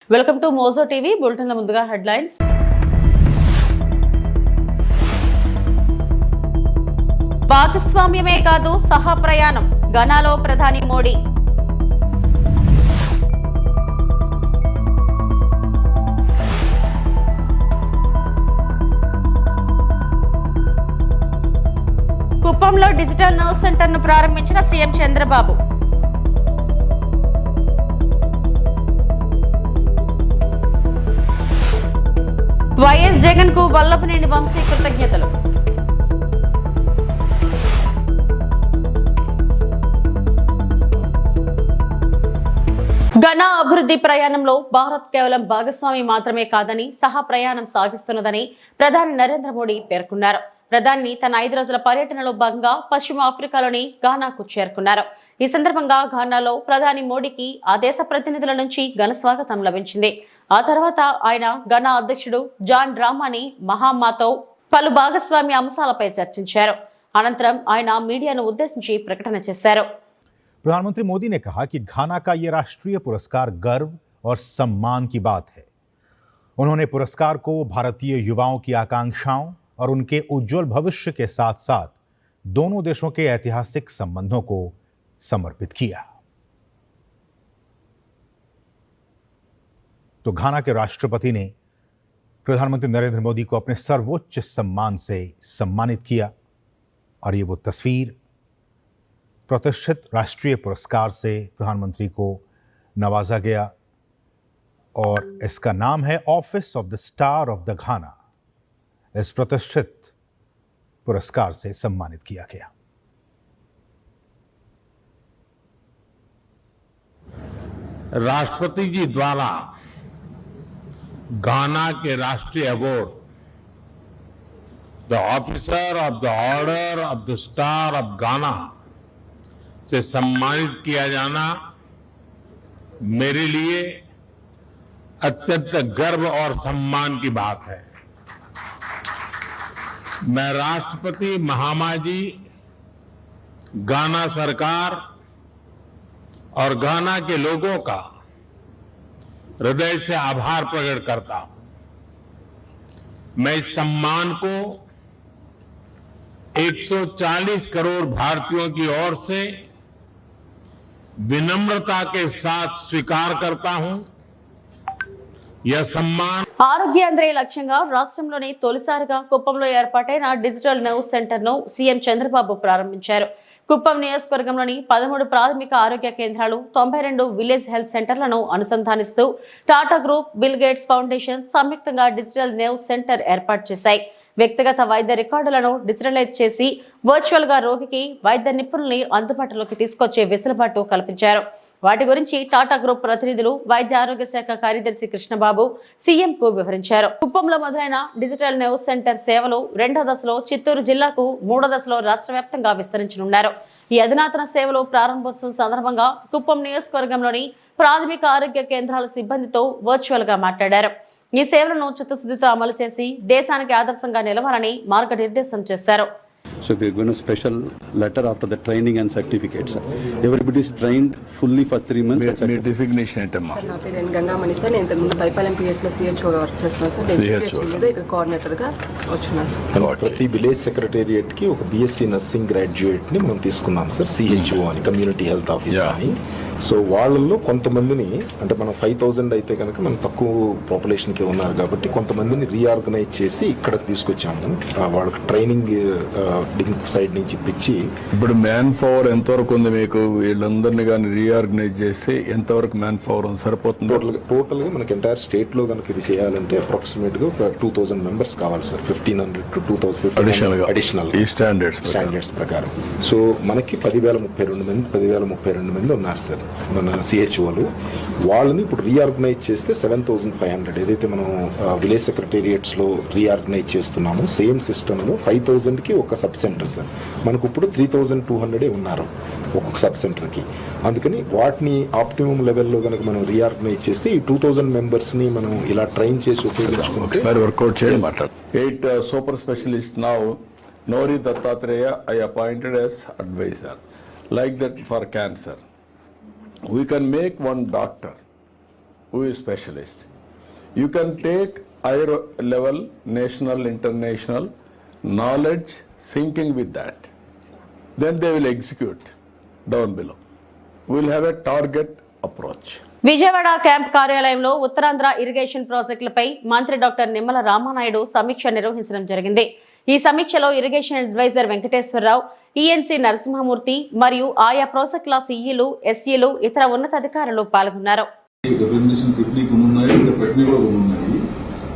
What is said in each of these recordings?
Welcome to Mojo TV bulletin. ముందుగా headlines. భాగస్వామ్యమే కాదు సహా ప్రయాణం, ఘనాలో ప్రధాని మోడీ. కుప్పంలో డిజిటల్ నర్వ్ సెంటర్ ను ప్రారంభించిన సీఎం చంద్రబాబు. వైఎస్ జగన్ కు వల్లభనేని వంశీ కృతజ్ఞతలు. ఘనా అభివృద్ధి ప్రయాణంలో భారత్ కేవలం భాగస్వామి మాత్రమే కాదని సహా ప్రయాణం సాగిస్తున్నదని ప్రధాని నరేంద్ర మోడీ పేర్కొన్నారు. ప్రధాని తన 5 రోజుల పర్యటనలో భాగంగా పశ్చిమ ఆఫ్రికాలోని ఘానాకు చేరుకున్నారు. ఈ సందర్భంగా ఘానాలో ప్రధాని మోడీకి ఆ దేశ ప్రతినిధుల నుంచి ఘన స్వాగతం లభించింది. ఆ తర్వాత ఆయన ఘనా అధ్యక్షుడు జాన్ డ్రామాని మహామాతో పలు భాగస్వామ్య అంశాలపై చర్చించారు. అనంతరం ఆయన మీడియాను ఉద్దేశించి ప్రకటన చేశారు. प्रधानमंत्री मोदी ने कहा कि घाना का ये राष्ट्रीय पुरस्कार गर्व और सम्मान की बात है। उन्होंने पुरस्कार को भारतीय युवाओं की आकांक्षाओं और उनके उज्जवल भविष्य के साथ साथ दोनों देशों के ऐतिहासिक संबंधों को समर्पित किया। तो घाना के राष्ट्रपति ने प्रधानमंत्री नरेंद्र मोदी को अपने सर्वोच्च सम्मान से सम्मानित किया और ये वो तस्वीर प्रतिष्ठित राष्ट्रीय पुरस्कार से प्रधानमंत्री को नवाजा गया और इसका नाम है office of the star of the Ghana. इस प्रतिष्ठित पुरस्कार से सम्मानित किया गया। राष्ट्रपति जी द्वारा घाना के राष्ट्रीय award the officer of the order of the star of घाना से सम्मानित किया जाना मेरे लिए अत्यंत गर्व और सम्मान की बात है। मैं राष्ट्रपति महामा जी, घाना सरकार और घाना के लोगों का हृदय से आभार प्रकट करता हूं। मैं इस सम्मान को 140 करोड़ भारतीयों की ओर से विनम्रता के साथ स्वीकार करता हूं। यह सम्मान ఆరోగ్యాంధ్రే లక్ష్యంగా రాష్ట్రంలోని తొలిసారిగా కుప్పంలో ఏర్పాటైన డిజిటల్ నర్వ్ సెంటర్ ను సీఎం చంద్రబాబు ప్రారంభించారు. కుప్పం నియోజకవర్గంలోని 13 ప్రాథమిక ఆరోగ్య కేంద్రాలు, 92 విలేజ్ హెల్త్ సెంటర్లను అనుసంధానిస్తూ Tata group, Bill Gates foundation సంయుక్తంగా డిజిటల్ నర్వ్ సెంటర్ ఏర్పాటు చేశాయి. వ్యక్తిగత వైద్య రికార్డులను డిజిటలైజ్ చేసి వర్చువల్ గా రోగికి వైద్య నిపుణుల్ని అందుబాటులోకి తీసుకొచ్చే వెసులుబాటు కల్పించారు. వాటి గురించి టాటా గ్రూప్ ప్రతినిధులు వైద్య ఆరోగ్య శాఖ కార్యదర్శి కృష్ణబాబు సీఎం కు వివరించారు. కుప్పంలో మొదలైన డిజిటల్ నర్వ్ సెంటర్ సేవలు 2వ దశలో చిత్తూరు జిల్లాకు, 3వ దశలో రాష్ట్ర వ్యాప్తంగా విస్తరించనున్నారు. ఈ అధునాతన సేవలు ప్రారంభోత్సవం సందర్భంగా కుప్పం నియోజకవర్గంలోని ప్రాథమిక ఆరోగ్య కేంద్రాల సిబ్బందితో వర్చువల్ గా మాట్లాడారు. ఈ సేవలను చిత్తశుద్ధితో అమలు చేసి దేశానికి ఆదర్శంగా నిలవాలని మార్గనిర్దేశం చేశారు. So we are given a special letter after the training and certificates. Everybody is trained fully for 3 months. Me designation ఏంటమ్మా? సార్ నా పేరు ఎన్ గంగామణి సార్. నేను ఇంతకుముందు పైపాలెం పిఎస్లో సిహెచ్ఓగా వర్క్ చేస్తున్నాను సార్. నేను ఇక్కడ కోఆర్డినేటర్గా వచ్చున్నాను సార్. ప్రతి విలేజ్ సెక్రటేరియట్ కి ఒక బిఎస్సి నర్సింగ్ గ్రాడ్యుయేట్ ని మనం తీసుకున్నాం సార్. సిహెచ్ఓ అని, కమ్యూనిటీ హెల్త్ ఆఫీసర్ అని. సో వాళ్ళల్లో కొంతమందిని, అంటే మనం 5000 అయితే కనుక మనం తక్కువ పాపులేషన్ కి ఉన్నారు కాబట్టి కొంతమందిని రీఆర్గనైజ్ చేసి ఇక్కడ తీసుకొచ్చాము. వాళ్ళకి ట్రైనింగ్ సైడ్ నుంచి ఇప్పించి. ఇప్పుడు మ్యాన్ పవర్ ఎంతవరకు ఉంది మీకు? వీళ్ళందరినీ కానీ రీఆర్గనైజ్ చేస్తే ఎంతవరకు మ్యాన్ పవర్ సరిపోతుంది? టోటల్ గా మనకి ఎంటైర్ స్టేట్ లో కనుక ఇది చేయాలంటే అప్రాక్సిమేట్ గా ఒక 2000 మెంబర్స్ కావాలి సార్. 1500 to 2000 అడిషనల్ ఈ స్టాండర్డ్స్ ప్రకారం. సో మనకి 10,032 మంది ఉన్నారు సార్ మన సిహెచ్ఓలు. వాళ్ళని ఇప్పుడు రీఆర్గనైజ్ చేస్తే 7,500 ఏదైతే మనం విలేజ్ సెక్రటేరియట్స్ లో రీఆర్గనైజ్ చేస్తున్నామో సేమ్ సిస్టమ్ లో 5,000 కి ఒక సబ్ సెంటర్ సార్. మనకు ఇప్పుడు 3,200 ఉన్నారు ఒక్కొక్క సబ్ సెంటర్ కి. అందుకని వాటిని ఆప్టిమం లెవెల్లో కనుక మనం రీఆర్గనైజ్ చేస్తే ఈ 2000 మెంబర్స్ ని మనం ఇలా ట్రైన్ చేసి ఉపయోగించుకుంటే వర్కౌట్ చేయాలి. 8 super specialist now Nori Dattatreya I appointed as advisor. Like that for cancer, we can make one doctor who is specialist. You can take higher level, national, international knowledge syncing with that. Then they will execute down below. We will have a target approach. Vijayawada camp కార్యాలయంలో Uttarandhra irrigation ప్రాజెక్టులపై మంత్రి doctor Nimmala Ramanaidu సమీక్ష నిర్వహించడం జరిగింది. ఈ సమీక్షలో irrigation adviser Venkateswara Rao, ENC Narasimhamurthy మరియు ఆయా ప్రాజెక్టుల సీఈలు, ఎస్ఈలు, ఇతర ఉన్నతాధికారులు పాల్గొన్నారు.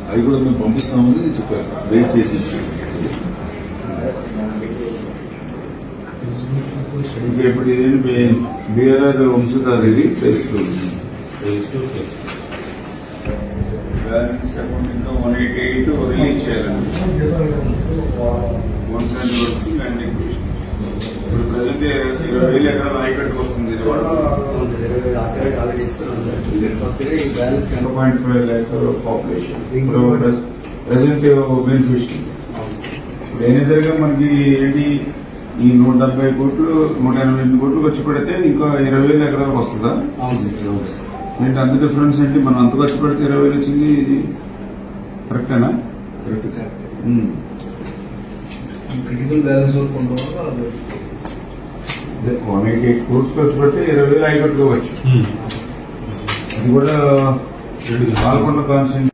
అవి కూడా మేము పంపిస్తామని చెప్పారు. వెయిట్ చేసేసి ఇప్పుడు బీఆర్ఆర్ వంశధార ఇది ఫేస్ 188 రిలీజ్ చేయాలండి. 170 వర్క్స్ ల్యాండ్ ఎక్విజిషన్. ఇప్పుడు ప్రజెంట్ 20,000 ఎకరాల ఆయకట్టుకు వస్తుంది. 1.5 lakh పాపులేషన్. ఇప్పుడు ప్రజెంట్ బెనిఫిషియరీ దేనిదరిగా మనకి ఏంటి ఈ 170 కోట్లు 180 కోట్లు ఖర్చు పెడితే ఇంకా 20,000 ఎకరాలకు వస్తుందా? ఏంటి అంత డిఫరెన్స్ ఏంటి? మనం అంత ఖర్చు పెడితే 20,000 వచ్చింది. ఇది కరెక్టేనా? క్రిటికల్ బ్యాలెన్స్ 188 కోట్స్ ఖర్చు పెడితే 20,000 ఆయకట్టుకోవచ్చు. అది కూడా పాల్గొన్న కాన్స్టిట్యూన్సీ.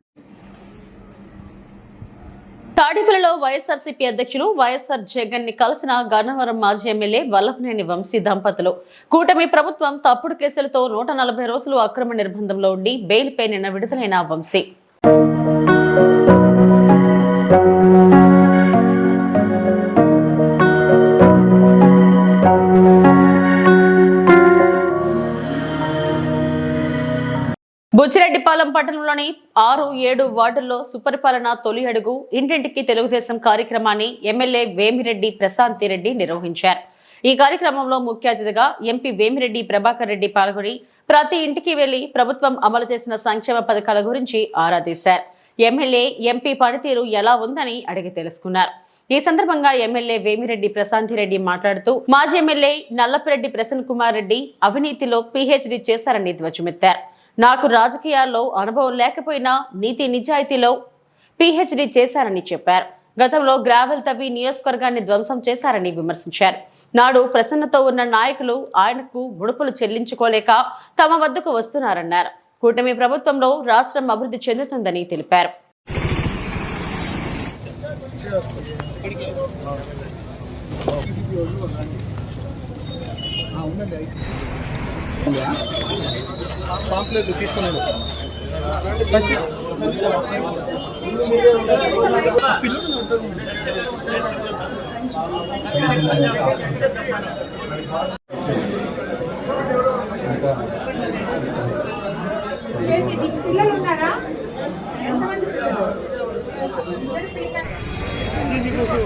తాడేపల్లిలో వైఎస్ఆర్సీపీ అధ్యక్షులు వైఎస్ఆర్ జగన్ ని కలిసిన గన్నవరం మాజీ ఎమ్మెల్యే వల్లభనేని వంశీ దంపతులు. కూటమి ప్రభుత్వం తప్పుడు కేసులతో 140 రోజులు అక్రమ నిర్బంధంలో ఉండి బెయిల్పై నిన్న విడుదలైన వంశీ బుచ్చిరెడ్డిపాలెం పట్టణంలోని 6-7 వార్డుల్లో సుపరిపాలన తొలి అడుగు ఇంటింటికి తెలుగుదేశం కార్యక్రమాన్ని ఎమ్మెల్యే వేమిరెడ్డి ప్రశాంతిరెడ్డి నిర్వహించారు. ఈ కార్యక్రమంలో ముఖ్య అతిథిగా ఎంపీ వేమిరెడ్డి ప్రభాకర్ రెడ్డి పాల్గొని ప్రతి ఇంటికి వెళ్లి ప్రభుత్వం అమలు చేసిన సంక్షేమ పథకాల గురించి ఆరా తీశారు. ఎమ్మెల్యే, ఎంపీ పనితీరు ఎలా ఉందని అడిగి తెలుసుకున్నారు. ఈ సందర్భంగా ఎమ్మెల్యే వేమిరెడ్డి ప్రశాంతిరెడ్డి మాట్లాడుతూ మాజీ ఎమ్మెల్యే నల్లపిరెడ్డి ప్రసన్న కుమార్ రెడ్డి అవినీతిలో పీహెచ్డీ చేశారని ధ్వజమెత్తారు. నాకు రాజకీయాల్లో అనుభవం లేకపోయినా నీతి నిజాయితీలో పీహెచ్డీ చేశారని చెప్పారు. గతంలో గ్రావెల్ తవ్వి నియోజకవర్గాన్ని ధ్వంసం చేశారని విమర్శించారు. నాడు ప్రసన్నతో ఉన్న నాయకులు ఆయనకు ముడుపులు చెల్లించుకోలేక తమ వద్దకు వస్తున్నారన్నారు. కూటమి ప్రభుత్వంలో రాష్ట్రం అభివృద్ధి చెందుతుందని తెలిపారు. పిల్లలు ఉన్నారా? ఎంతమంది పిల్లలు? ఇద్దరు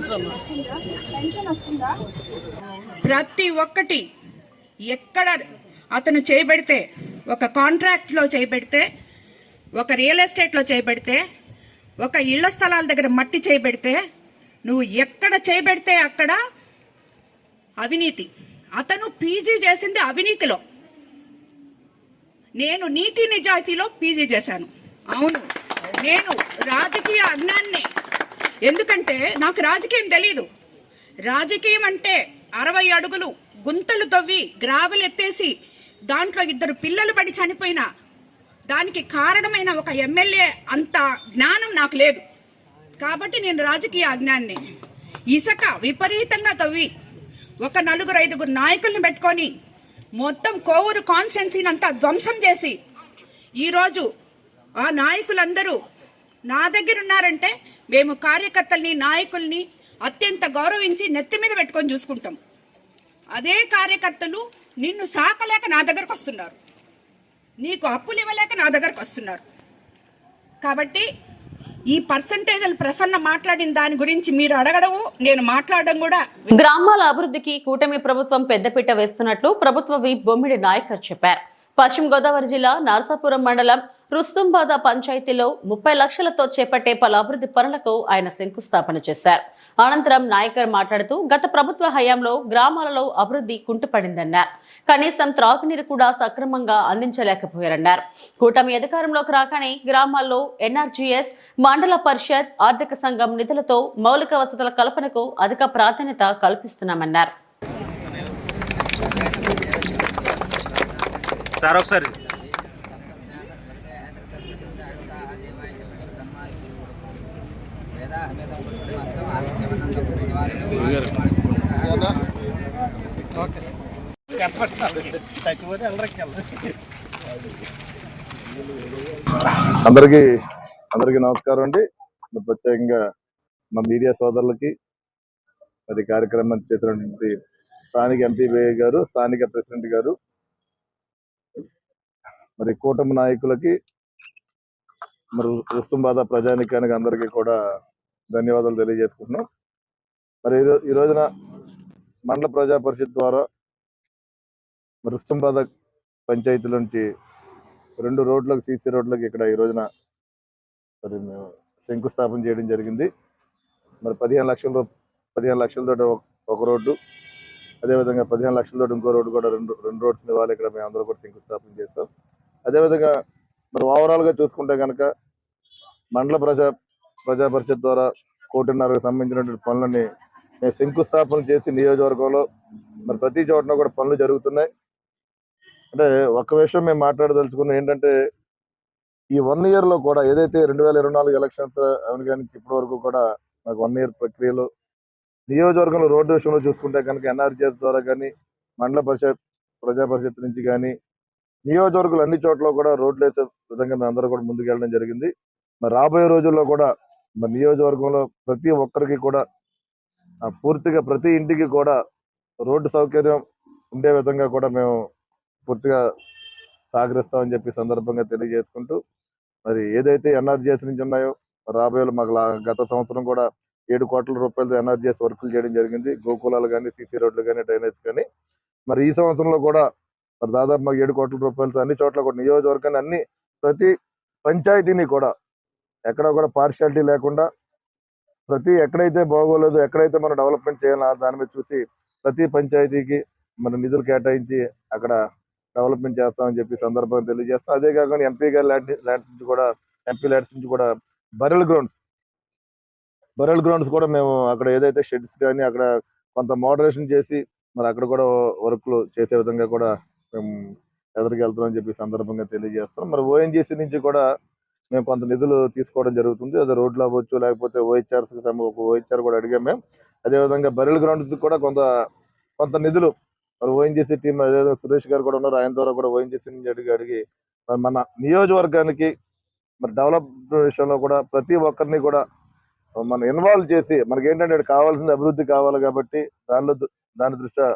పిల్లలు. ప్రతి ఒక్కటి ఎక్కడ అతను చేయబడితే, ఒక కాంట్రాక్ట్ లో చేయబడితే, ఒక రియల్ ఎస్టేట్ లో చేయబడితే, ఒక ఇళ్ల స్థలాల దగ్గర మట్టి చేయబడితే, నువ్వు ఎక్కడ చేయబడితే అక్కడ అవినీతి. అతను పీజీ చేసింది అవినీతిలో, నేను నీతి నిజాయితీలో పీజీ చేశాను. అవును, నేను రాజకీయ అజ్ఞాన్నే. ఎందుకంటే నాకు రాజకీయం తెలీదు. రాజకీయం అంటే 60 అడుగులు గుంతలు తవ్వి గ్రావెల్ ఎత్తేసి దాంట్లో 2 పిల్లలు పడి చనిపోయినా దానికి కారణమైన ఒక ఎమ్మెల్యే అంత జ్ఞానం నాకు లేదు. కాబట్టి నేను రాజకీయ అజ్ఞాన్నే. ఇసుక విపరీతంగా తవ్వి ఒక 4-5 నాయకుల్ని పెట్టుకొని మొత్తం కోవూరు కాన్స్టిట్యున్సీని అంతా ధ్వంసం చేసి ఈరోజు ఆ నాయకులందరూ నా దగ్గర ఉన్నారంటే మేము కార్యకర్తల్ని, నాయకుల్ని అత్యంత గౌరవించి నెత్తి మీద పెట్టుకొని చూసుకుంటాం. అదే కార్యకర్తలు నిన్ను సాకలేక నా దగ్గరకు వస్తున్నారు, నీకు అప్పులు ఇవ్వలేక నా దగ్గరకు వస్తున్నారు. కాబట్టి ఈ పర్సంటేజ్లు ప్రసన్న మాట్లాడిన దాని గురించి మీరు అడగడం, నేను మాట్లాడడం కూడా. గ్రామాల అభివృద్ధికి కూటమి ప్రభుత్వం పెద్దపీట వేస్తున్నట్లు ప్రభుత్వ విప్ బొమ్మిడి నాయకర్ చెప్పారు. పశ్చిమ గోదావరి జిల్లా నరసాపురం మండలం రుస్తుంబాద పంచాయతీలో 30 లక్షలతో చేపట్టే పలు అభివృద్ధి పనులకు ఆయన శంకుస్థాపన చేశారు. అనంతరం నాయకర్ మాట్లాడుతూ గత ప్రభుత్వ హయాంలో గ్రామాలలో అభివృద్ధి కుంటుపడిందన్నారు. కనీసం త్రాగునీరు కూడా సక్రమంగా అందించలేకపోయారన్నారు. కూటమి అధికారంలోకి రాగానే గ్రామాల్లో ఎన్ఆర్జీఎస్, మండల పరిషత్, ఆర్థిక సంఘం నిధులతో మౌలిక వసతుల కల్పనకు అధిక ప్రాధాన్యత కల్పిస్తున్నామన్నారు. అందరికీ నమస్కారం అండి. ప్రత్యేకంగా మా మీడియా సోదరులకి మరి కార్యక్రమం చేసినటువంటి స్థానిక ఎంపీ గారు, స్థానిక ప్రెసిడెంట్ గారు, మరి కూటమి నాయకులకి, మరి రుస్తుంబాద ప్రజానికానికి అందరికీ కూడా ధన్యవాదాలు తెలియజేసుకుంటున్నాం. మరి ఈ రోజున మండల ప్రజా పరిషత్ ద్వారా రుస్తుంబాద పంచాయతీ నుంచి 2 రోడ్లకు, సీసీ రోడ్లకు ఇక్కడ ఈ రోజున మరి మేము శంకుస్థాపన చేయడం జరిగింది. మరి 15 లక్షలతో ఒక రోడ్డు, అదేవిధంగా 15 లక్షలతో ఇంకో రోడ్డు కూడా రెండు రోడ్స్ని ఇవ్వాలి. ఇక్కడ మేము అందరూ కూడా శంకుస్థాపన చేస్తాం. అదేవిధంగా మరి ఓవరాల్గా చూసుకుంటే కనుక మండల ప్రజా పరిషత్ ద్వారా 1.5 కోటికి సంబంధించినటువంటి పనులని మేము శంకుస్థాపన చేసి నియోజకవర్గంలో మరి ప్రతి చోటన కూడా పనులు జరుగుతున్నాయి. అంటే ఒక్క విషయం మేము మాట్లాడదలుచుకున్నాం ఏంటంటే, ఈ 1 ఇయర్లో కూడా ఏదైతే 2024 ఎలక్షన్స్ అవును కానీ ఇప్పటి వరకు కూడా నాకు 1 ఇయర్ ప్రక్రియలో నియోజకవర్గంలో రోడ్డు విషయంలో చూసుకుంటే కనుక ఎన్ఆర్జీఎస్ ద్వారా కానీ, మండల ప్రజా పరిషత్ నుంచి కానీ నియోజకవర్గాలు అన్ని చోట్ల కూడా రోడ్లు వేసే విధంగా మేము అందరూ కూడా ముందుకెళ్ళడం జరిగింది. మరి రాబోయే రోజుల్లో కూడా మరి నియోజకవర్గంలో ప్రతి ఒక్కరికి కూడా పూర్తిగా ప్రతి ఇంటికి కూడా రోడ్డు సౌకర్యం ఉండే విధంగా కూడా మేము పూర్తిగా సహకరిస్తామని చెప్పి సందర్భంగా తెలియజేసుకుంటూ, మరి ఏదైతే ఎన్ఆర్జీఎస్ నుంచి ఉన్నాయో రాబోయే మాకు గత సంవత్సరం కూడా 7 కోట్ల రూపాయలతో ఎన్ఆర్జీఎస్ వర్కులు చేయడం జరిగింది. గోకులాలు కానీ, సీసీ రోడ్లు కానీ, డ్రైనేజ్ కానీ. మరి ఈ సంవత్సరంలో కూడా మరి దాదాపు మాకు 7 కోట్ల రూపాయలతో అన్ని చోట్ల కూడా నియోజకవర్గాన్ని ప్రతి పంచాయతీని కూడా ఎక్కడ కూడా పార్షియాలిటీ లేకుండా ప్రతి ఎక్కడైతే బాగోలేదో, ఎక్కడైతే మనం డెవలప్మెంట్ చేయాలో దాని మీద చూసి ప్రతి పంచాయతీకి మన నిధులు కేటాయించి అక్కడ డెవలప్మెంట్ చేస్తామని చెప్పి సందర్భంగా తెలియజేస్తాం. అదే కాకుండా ఎంపీ గారి ల్యాండ్స్ నుంచి కూడా బరెల్ గ్రౌండ్స్ కూడా మేము అక్కడ ఏదైతే షెడ్స్ కానీ అక్కడ కొంత మోడరేషన్ చేసి మరి అక్కడ కూడా వర్క్లు చేసే విధంగా కూడా మేము ఎదురుకెళ్తామని చెప్పి సందర్భంగా తెలియజేస్తాం. మరి ఓఎన్జీసీ నుంచి కూడా మేము కొంత నిధులు తీసుకోవడం జరుగుతుంది. అది రోడ్లు అవ్వచ్చు, లేకపోతే ఓహెచ్ఆర్ కూడా అడిగాం మేము. అదేవిధంగా బరెల్ గ్రౌండ్స్ కూడా కొంత నిధులు మరి ఓఎన్జీసీ టీం, అదేవిధంగా సురేష్ గారు కూడా ఉన్నారు, ఆయన ద్వారా కూడా ఓఎన్జీసీ నుంచి అడిగి మన నియోజకవర్గానికి మరి డెవలప్ విషయంలో కూడా ప్రతి ఒక్కరిని కూడా మనం ఇన్వాల్వ్ చేసి, మనకి ఏంటంటే కావాల్సింది అభివృద్ధి కావాలి కాబట్టి దాని దృష్ట్యా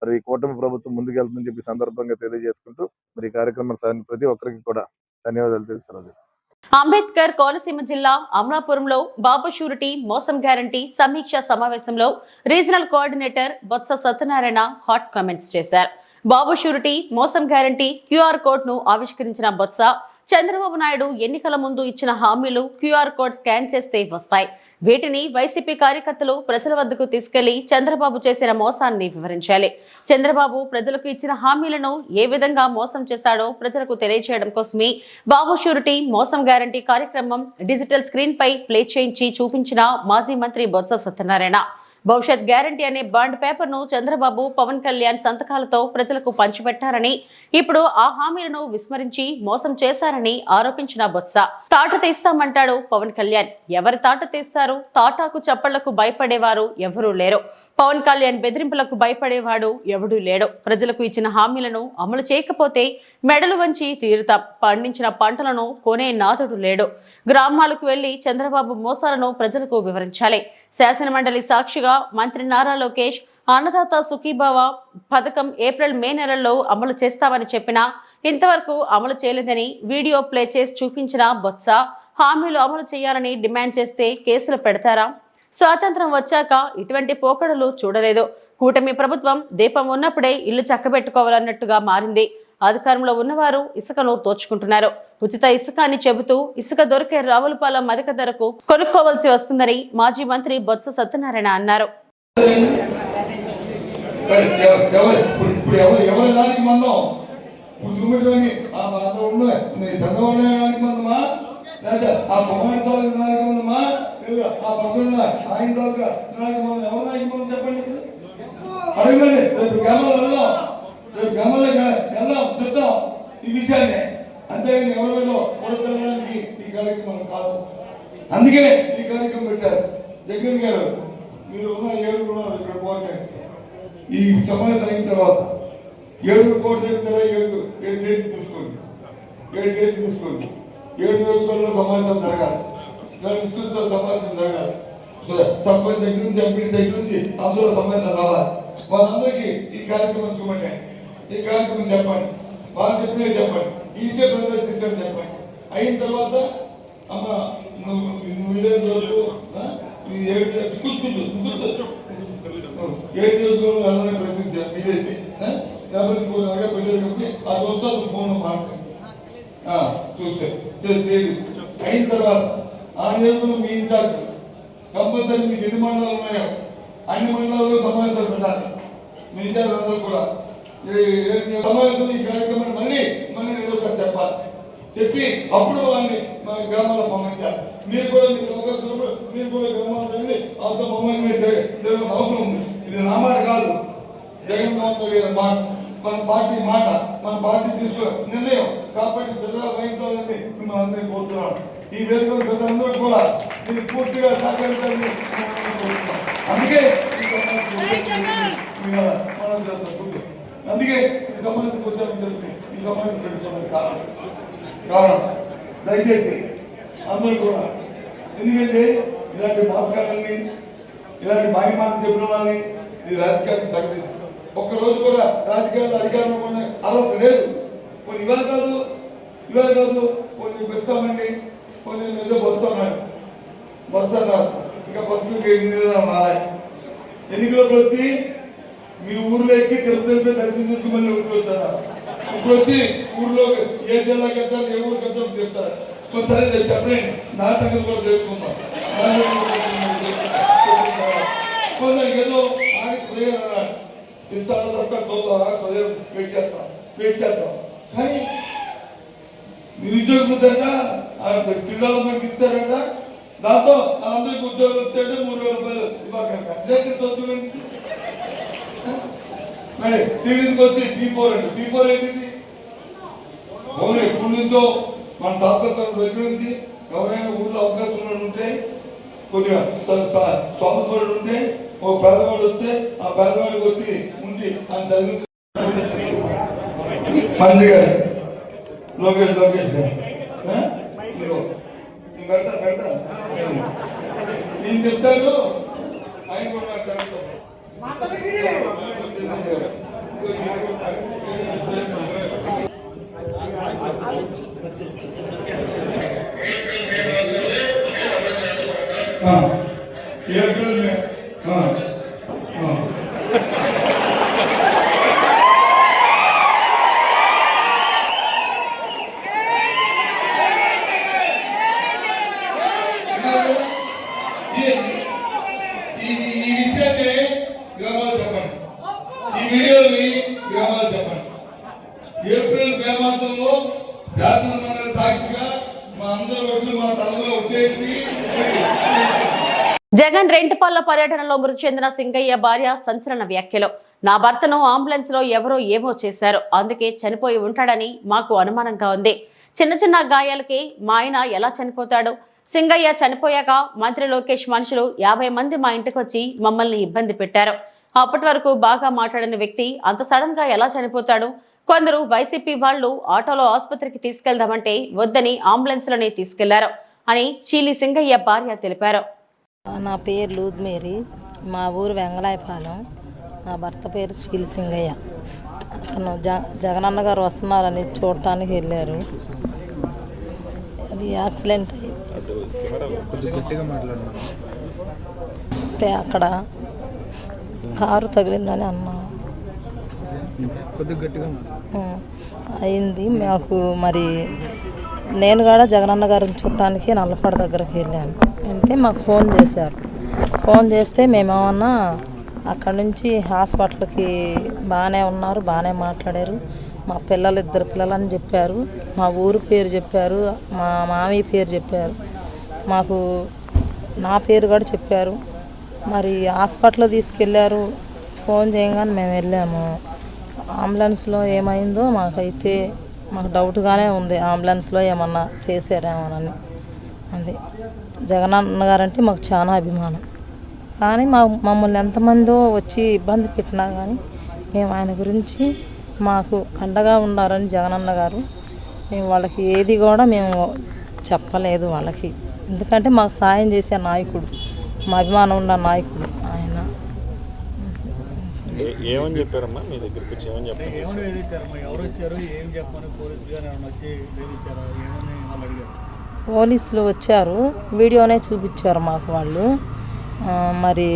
మరి కూటమి ప్రభుత్వం ముందుకెళ్తుందని చెప్పి సందర్భంగా తెలియజేసుకుంటూ మరి ఈ కార్యక్రమం ప్రతి ఒక్కరికి కూడా ధన్యవాదాలు తెలుసు. అంబేద్కర్ కోనసీమ జిల్లా అమలాపురంలో బాబు షూరిటీ మోసం గ్యారంటీ సమీక్ష సమావేశంలో regional coordinator Botsa Satyanarayana hot comments చేశారు. బాబు షూరిటీ మోసం గ్యారంటీ QR కోడ్ ను ఆవిష్కరించిన బొత్స, చంద్రబాబు నాయుడు ఎన్నికల ముందు ఇచ్చిన హామీలు QR కోడ్ స్కాన్ చేస్తే వస్తాయి. వీటిని వైసీపీ కార్యకర్తలు ప్రజల వద్దకు తీసుకెళ్లి చంద్రబాబు చేసిన మోసాన్ని వివరించాలి. చంద్రబాబు ప్రజలకు ఇచ్చిన హామీలను ఏ విధంగా మోసం చేశాడో ప్రజలకు తెలియజేయడం కోసమే బాబు షూరిటీ మోసం గ్యారంటీ కార్యక్రమం డిజిటల్ స్క్రీన్ పై ప్లే చేయించి చూపించిన మాజీ మంత్రి బొత్స సత్యనారాయణ, భవిష్యత్ గ్యారంటీ అనే బాండ్ పేపర్ ను చంద్రబాబు, పవన్ కళ్యాణ్ సంతకాలతో ప్రజలకు పంచిపెట్టారని, ఇప్పుడు ఆ హామీలను విస్మరించి మోసం చేశారని ఆరోపించిన బొత్స, తాట తీస్తామంటాడు పవన్ కళ్యాణ్. ఎవరు తాట తీస్తారు? తాటాకు చప్పళ్లకు భయపడేవారు ఎవరూ లేరు. పవన్ కళ్యాణ్ బెదిరింపులకు భయపడేవాడు ఎవడూ లేడు. ప్రజలకు ఇచ్చిన హామీలను అమలు చేయకపోతే మెడలు వంచి తీరుతాం. పండించిన పంటలను కొనే నాథుడు లేడు. గ్రామాలకు వెళ్లి చంద్రబాబు మోసాలను ప్రజలకు వివరించాలి. శాసనమండలి సాక్షిగా మంత్రి నారా లోకేష్ అన్నదాత సుఖీభావ పథకం ఏప్రిల్, మే నెలల్లో అమలు చేస్తామని చెప్పినా ఇంతవరకు అమలు చేయలేదని వీడియో ప్లే చేసి చూపించిన బొత్స, హామీలు అమలు చేయాలని డిమాండ్ చేస్తే కేసులు పెడతారా? స్వాతంత్రం వచ్చాక ఇటువంటి పోకడలు చూడలేదు. కూటమి ప్రభుత్వం దీపం ఉన్నప్పుడే ఇల్లు చక్కబెట్టుకోవాలన్నట్టుగా మారింది. అధికారంలో ఉన్నవారు ఇసుకను దోచుకుంటున్నారు. ఉచిత ఇసుక అని చెబుతూ ఇసుక దొరికే రావులపాలెం అధిక ధరకు కొనుక్కోవాల్సి వస్తుందని మాజీ మంత్రి బొత్స సత్యనారాయణ అన్నారు. అంతేగాని ఎవరి మీద ఓడడానికి ఈ కార్యక్రమం కాదు. అందుకే ఈ కార్యక్రమం పెట్టారు. జగన్ గారు మీరు ఉన్న 7 ఉన్నారు ఇక్కడ కోఆర్డినేట్. ఈ సమావేశం అయిన తర్వాత 7 కోఆర్డినేట్ 7 డేట్స్ తీసుకోండి. 7 డేట్స్ తీసుకోండి. 7 నియోజకవర్గాల్లో సమావేశం జరగాలి. విస్తృత సమావేశం జరగాలి. సర్పంచ్ దగ్గర నుంచి ఎంపీ దగ్గర నుంచి అందులో సమావేశం రావాలి. వాళ్ళందరికీ ఈ కార్యక్రమం చూపండి. ఈ కార్యక్రమం చెప్పండి. వాళ్ళు చెప్పినవి చెప్పండి. ఇంటే ప్రజలకు తీసుకొని చెప్పండి. అయిన తర్వాత అమ్మ నువ్వు విలేజ్ వరకు 7 వీలైతే పెట్టేటప్పుడు ఆ రోజు ఫోన్ మాట్లాడి చూస్తే అయిన తర్వాత ఆ నియోజకవర్గం మీ ఇన్ఛార్జ్ కంపల్సరీ మీకు ఎన్ని మండలాలు ఉన్నాయో అన్ని మండలాల్లో సమావేశాలు పెట్టాలి. మీ ఇన్ఛార్జ్ అందరూ కూడా సమావేశం ఈ కార్యక్రమాన్ని మళ్ళీ రెండోసారి చెప్పాలి. చెప్పి అప్పుడు వాళ్ళని మన గ్రామాల్లో పంపించాలి. మీరు కూడా మీకు అవకాశం మీరు కూడా గ్రామాల్లో వెళ్ళి వాళ్ళతో పంపించి జరగడం అవసరం ఉంది. ఇది నా మాట కాదు, జగన్మోహన్ రెడ్డి గారి మాట, మన పార్టీ మాట, మన పార్టీ తీసుకున్న నిర్ణయం. కాబట్టి ప్రజా వహించాలని మిమ్మల్ని అందరినీ కోరుతున్నాను. ఈ వేదిక ప్రజలందరూ కూడా దీన్ని పూర్తిగా సహకరించాలని అందుకే అందుకే ఈ సంబంధించి వచ్చామని చెప్పి ఈ సంబంధించి పెట్టుకోవడానికి కారణం దయచేసి అందరూ కూడా. ఎందుకంటే ఇలాంటి భాస్కరాన్ని ఇలాంటి మాయమాటలు చెప్పిన వాళ్ళని ఈ రాజకీయాన్ని తగ్గలేదు. ఒక్కరోజు కూడా రాజకీయాలు అధికారంలో కొన్ని అర్హత లేదు. కొన్ని ఇవాళ కాదు కొన్ని పెడతామండి, కొన్ని ఏదో బస్సు అన్నారు. ఇంకా బస్సులకి మారాయి. ఎన్నికలకు వచ్చి మీ ఊర్లో ఎక్కి తిరుపతి దర్శనం చేసి మళ్ళీ ఊరికి వస్తారా? ఇప్పుడు వచ్చి ఊర్లో ఏ జిల్లాకి వెళ్తారు, ఏ ఊరికి వెళ్తారు చెప్తారు. సరే చెప్పండి, నా సంగతి కూడా తెలుసుకుందాం. ఏదో ఇస్తాను వెయిట్ చేస్తాం. కానీ నిరుద్యోగ స్కిల్ డెవలప్మెంట్ ఇస్తారంట. దాంతో అందరికి ఉద్యోగాలు వచ్చాడు 3,000 రూపాయలు ఇవ్వకండి. మరి సివిల్స్కి వచ్చి P4 ఏంటిది? ఓన్లీ ఎప్పటి నుంచో మన తాతల దగ్గర నుంచి ఎవరైనా ఊళ్ళో అవకాశం ఉంటే కొద్దిగా స్వాతంత్రుడు ఉంటే ఒక పేదవాడు వస్తే ఆ పేదవాడికి వచ్చి ఉండి అని చదివి మందిగా లోకేష్ పెడతా నేను చెప్తాను. ఆయన కూడా చదువుతాను. ఏప్రిల్ మే ఈ విషయాన్ని గ్రామాలు చెప్పండి. ఈ వీడియోని గ్రామాలు చెప్పండి. ఏప్రిల్ మే మాసంలో శాసనమండలి సాక్షిగా మా అందరి వర్షాలు మా తలలో ఉట్టేసి జగన్ రెంటిపల్ల పర్యటనలో మృతి చెందిన సింగయ్య భార్య సంచలన వ్యాఖ్యలు. నా భర్తను అంబులెన్స్ లో ఎవరో ఏమో చేశారు, అందుకే చనిపోయి ఉంటాడని మాకు అనుమానంగా ఉంది. చిన్న గాయాలకి మా ఆయన ఎలా చనిపోతాడు? సింగయ్య చనిపోయాక మంత్రి లోకేష్ మనుషులు 50 మంది మా ఇంటికి వచ్చి మమ్మల్ని ఇబ్బంది పెట్టారు. అప్పటి వరకు బాగా మాట్లాడిన వ్యక్తి అంత సడన్ గా ఎలా చనిపోతాడు? కొందరు వైసీపీ వాళ్ళు ఆటోలో ఆసుపత్రికి తీసుకెళ్దామంటే వద్దని అంబులెన్స్ లోనే తీసుకెళ్లారు అని చీలి సింగయ్య భార్య తెలిపారు. నా పేరు లూద్ మేరీ, మా ఊరు వెంగళాయపాలెం. నా భర్త పేరు చీలి సింగయ్య. అతను జగనన్న గారు వస్తున్నారని చూడటానికి వెళ్ళారు. అది యాక్సిడెంట్ అయితే అక్కడ కారు తగిలిందని అన్నా. అయింది మాకు. మరి నేను కూడా జగనన్న గారిని చూడటానికి నల్లపాడు దగ్గరికి వెళ్ళాను. వెళ్తే మాకు ఫోన్ చేశారు. ఫోన్ చేస్తే మేమేమన్నా అక్కడ నుంచి హాస్పిటల్కి బాగానే ఉన్నారు, బాగానే మాట్లాడారు. మా పిల్లలు 2 పిల్లలని చెప్పారు, మా ఊరు పేరు చెప్పారు, మా మామయ్య పేరు చెప్పారు, మాకు నా పేరు కూడా చెప్పారు. మరి హాస్పిటల్ తీసుకెళ్ళారు. ఫోన్ చేయగానే మేము వెళ్ళాము. అంబులెన్స్లో ఏమైందో మాకు డౌట్గానే ఉంది. అంబులెన్స్లో ఏమన్నా చేశారేమోనని. అది జగనన్న గారంటే మాకు చాలా అభిమానం. కానీ మమ్మల్ని ఎంతమందో వచ్చి ఇబ్బంది పెట్టినా కానీ మేము ఆయన గురించి మాకు అండగా ఉండారని జగనన్న గారు. మేము వాళ్ళకి ఏది కూడా మేము చెప్పలేదు వాళ్ళకి. ఎందుకంటే మాకు సాయం చేసే నాయకుడు, మా అభిమానం ఉన్న నాయకుడు ఆయన. ఏమని చెప్పారమ్మా మీ దగ్గరికి వచ్చి? ఏమని చెప్పారు? పోలీసులు వచ్చారు, వీడియోనే చూపించారు మాకు వాళ్ళు. మరి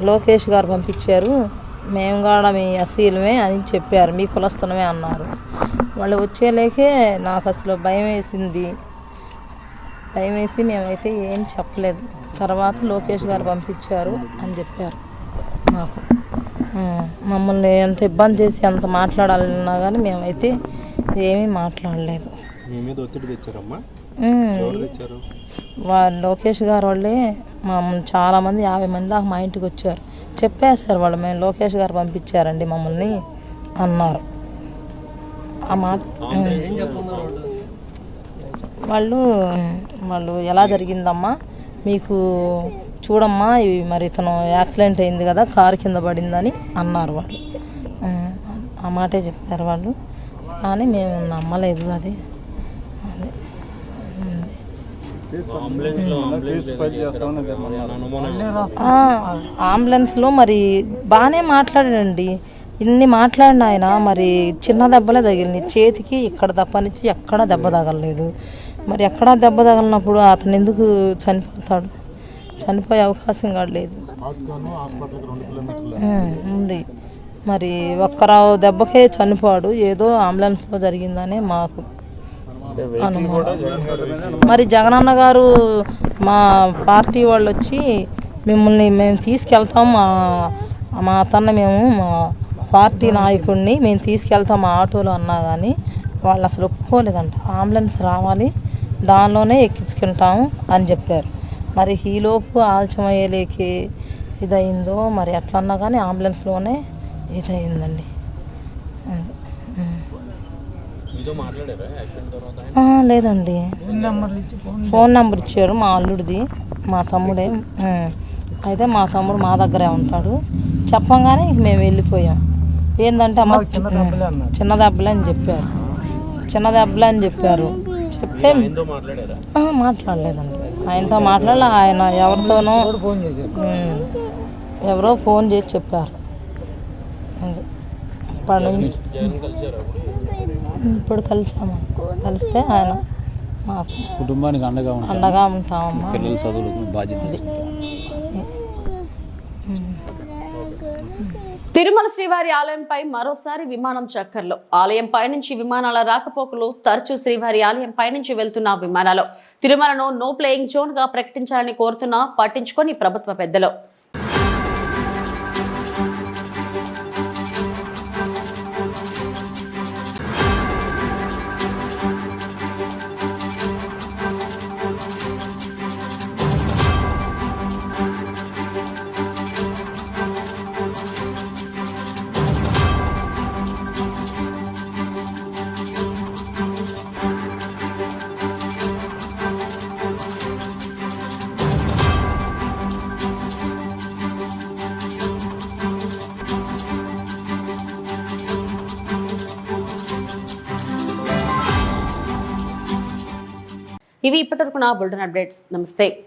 లోకేష్ గారు పంపించారు, మేము కూడా మీ అసీలమే అని చెప్పారు, మీ కులస్తులమే అన్నారు. వాళ్ళు వచ్చేలేకే నాకు అసలు భయం వేసి మేమైతే ఏం చెప్పలేదు. తర్వాత లోకేష్ గారు పంపించారు అని చెప్పారు మాకు. మమ్మల్ని ఎంత ఇబ్బంది చేసి ఎంత మాట్లాడాలన్నా కానీ మేమైతే ఏమీ మాట్లాడలేదు. మీ మీద ఒత్తిడి తెచ్చారమ్మా? లోకేష్ గారు వాళ్ళే చాలామంది 50 మంది దాకా మా ఇంటికి వచ్చారు. చెప్పేశారు వాళ్ళు, మేము లోకేష్ గారు పంపించారండి మమ్మల్ని అన్నారు. ఆ మాట వాళ్ళు ఎలా జరిగిందమ్మా మీకు చూడమ్మా, మరి ఇతను యాక్సిడెంట్ అయింది కదా, కారు కింద పడిందని అన్నారు వాళ్ళు. ఆ మాటే చెప్పారు వాళ్ళు. కానీ మేము నమ్మలేదు. అది అంబులెన్స్లో మరి బాగానే మాట్లాడాడండి. ఇన్ని మాట్లాడిన ఆయన మరి చిన్న దెబ్బలే తగిలినాయి చేతికి. ఇక్కడ తప్పనిచ్చి ఎక్కడా దెబ్బ తగలలేదు. మరి ఎక్కడా దెబ్బ తగలినప్పుడు అతను ఎందుకు చనిపోతాడు? చనిపోయే అవకాశం కూడా లేదు ఉంది. మరి ఒక్కరావు దెబ్బకే చనిపోడు, ఏదో అంబులెన్స్లో జరిగిందనే మాకు అనుమానం. మరి జగనన్న గారు మా పార్టీ వాళ్ళు వచ్చి మేము తీసుకెళ్తాం, మా అతన్ని మా పార్టీ నాయకుడిని మేము తీసుకెళ్తాం మా ఆటోలో అన్నా కానీ వాళ్ళు అసలు ఒప్పుకోలేదంట. అంబులెన్స్ రావాలి, దానిలోనే ఎక్కించుకుంటాము అని చెప్పారు. మరి ఈలోపు ఆలస్యం అయ్యేలేకి ఇదయిందో మరి ఎట్లన్నా కానీ అంబులెన్స్లోనే ఇదయిందండి. లేదండి, ఫోన్ నెంబర్ ఇచ్చారు మా అల్లుడిది, మా తమ్ముడే. అయితే మా తమ్ముడు మా దగ్గరే ఉంటాడు. చెప్పంగానే మేము వెళ్ళిపోయాం. ఏంటంటే అమ్మ చిన్న దెబ్బలే అని చెప్పారు. చెప్తే మాట్లాడలేదండి. ఆయనతో మాట్లాడాలి. ఆయన ఎవరితోనో ఎవరో ఫోన్ చేసి చెప్పారు. ఇప్పుడు కలిసాము. కలిస్తే ఆయన మాకు కుటుంబానికి అండగా ఉంటామమ్మా. పిల్లల చదువులకు బాధ్యత. తిరుమల శ్రీవారి ఆలయంపై మరోసారి విమానం చక్కర్లు. ఆలయం పైనుంచి విమానాల రాకపోకలు తరచూ. శ్రీవారి ఆలయం పైనుంచి వెళ్తున్న విమానాలు తిరుమలను నో ప్లేయింగ్ జోన్ గా ప్రకటించాలని కోరుతున్నా పట్టించుకొని ప్రభుత్వ పెద్దలు. ఇవి ఇప్పటివరకు నా బులెటిన్ అప్డేట్స్. నమస్తే.